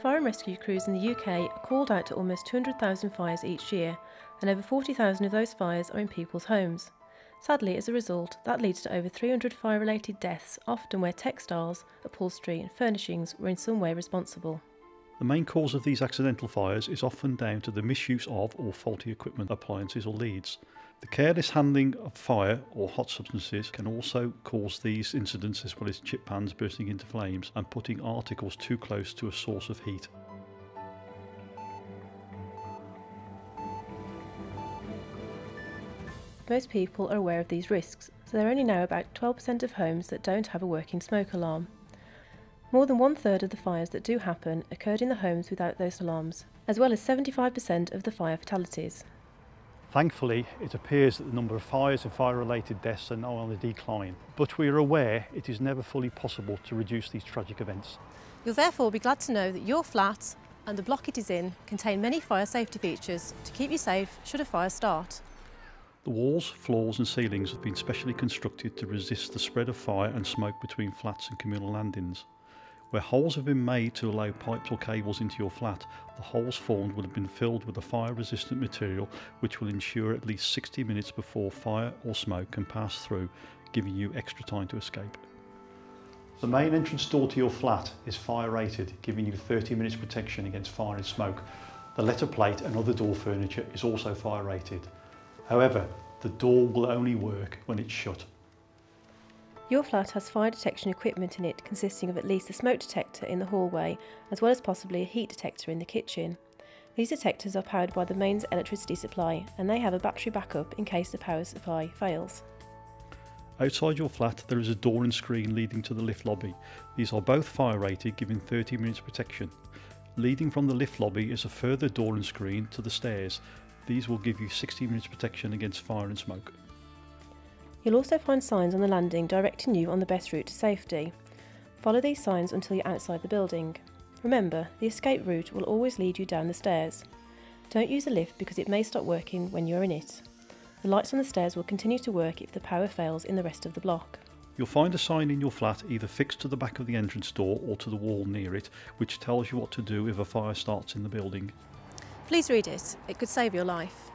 Fire and rescue crews in the UK are called out to almost 200,000 fires each year, and over 40,000 of those fires are in people's homes. Sadly, as a result, that leads to over 300 fire-related deaths, often where textiles, upholstery and furnishings were in some way responsible. The main cause of these accidental fires is often down to the misuse of or faulty equipment, appliances or leads. The careless handling of fire or hot substances can also cause these incidents, as well as chip pans bursting into flames and putting articles too close to a source of heat. Most people are aware of these risks, so there are only now about 12% of homes that don't have a working smoke alarm. More than 1/3 of the fires that do happen occurred in the homes without those alarms, as well as 75% of the fire fatalities. Thankfully, it appears that the number of fires and fire-related deaths are now on the decline, but we are aware it is never fully possible to reduce these tragic events. You'll therefore be glad to know that your flat and the block it is in contain many fire safety features to keep you safe should a fire start. The walls, floors and ceilings have been specially constructed to resist the spread of fire and smoke between flats and communal landings. Where holes have been made to allow pipes or cables into your flat, the holes formed will have been filled with a fire-resistant material which will ensure at least 60 minutes before fire or smoke can pass through, giving you extra time to escape. The main entrance door to your flat is fire rated, giving you 30 minutes protection against fire and smoke. The letter plate and other door furniture is also fire rated. However, the door will only work when it's shut. Your flat has fire detection equipment in it consisting of at least a smoke detector in the hallway, as well as possibly a heat detector in the kitchen. These detectors are powered by the mains electricity supply, and they have a battery backup in case the power supply fails. Outside your flat there is a door and screen leading to the lift lobby. These are both fire rated, giving 30 minutes protection. Leading from the lift lobby is a further door and screen to the stairs. These will give you 60 minutes protection against fire and smoke. You'll also find signs on the landing directing you on the best route to safety. Follow these signs until you're outside the building. Remember, the escape route will always lead you down the stairs. Don't use the lift because it may stop working when you're in it. The lights on the stairs will continue to work if the power fails in the rest of the block. You'll find a sign in your flat either fixed to the back of the entrance door or to the wall near it, which tells you what to do if a fire starts in the building. Please read it, it could save your life.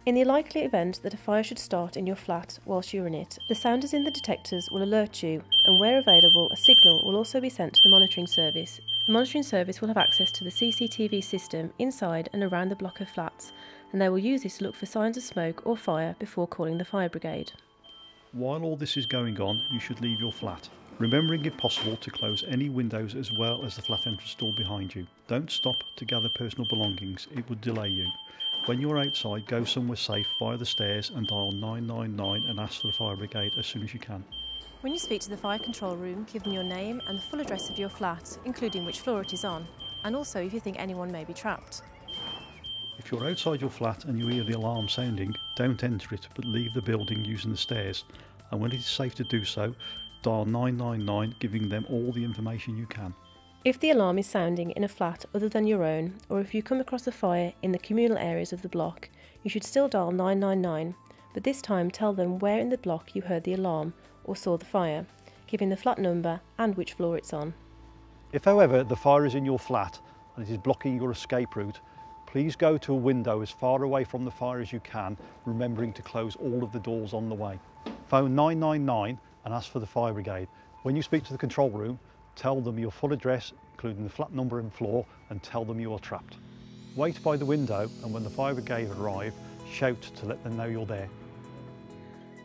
In the likely event that a fire should start in your flat whilst you're in it, the sounders in the detectors will alert you, and where available, a signal will also be sent to the monitoring service. The monitoring service will have access to the CCTV system inside and around the block of flats, and they will use this to look for signs of smoke or fire before calling the fire brigade. While all this is going on, you should leave your flat, remembering if possible to close any windows as well as the flat entrance door behind you. Don't stop to gather personal belongings, it would delay you. When you're outside, go somewhere safe via the stairs and dial 999 and ask for the fire brigade as soon as you can. When you speak to the fire control room, give them your name and the full address of your flat, including which floor it is on, and also if you think anyone may be trapped. If you're outside your flat and you hear the alarm sounding, don't enter it but leave the building using the stairs, and when it is safe to do so, dial 999, giving them all the information you can. If the alarm is sounding in a flat other than your own, or if you come across a fire in the communal areas of the block, you should still dial 999, but this time tell them where in the block you heard the alarm or saw the fire, giving the flat number and which floor it's on. If, however, the fire is in your flat and it is blocking your escape route, please go to a window as far away from the fire as you can, remembering to close all of the doors on the way. Phone 999 and ask for the fire brigade. When you speak to the control room, tell them your full address, including the flat number and floor, and tell them you are trapped. Wait by the window, and when the fire brigade arrive, shout to let them know you're there.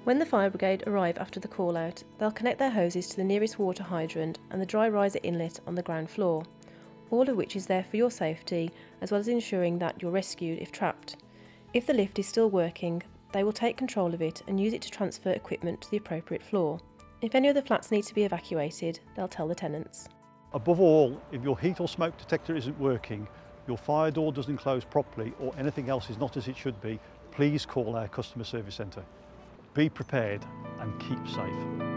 When the fire brigade arrive after the call out, they'll connect their hoses to the nearest water hydrant and the dry riser inlet on the ground floor, all of which is there for your safety, as well as ensuring that you're rescued if trapped. If the lift is still working, they will take control of it and use it to transfer equipment to the appropriate floor. If any other flats need to be evacuated, they'll tell the tenants. Above all, if your heat or smoke detector isn't working, your fire door doesn't close properly, or anything else is not as it should be, please call our customer service centre. Be prepared and keep safe.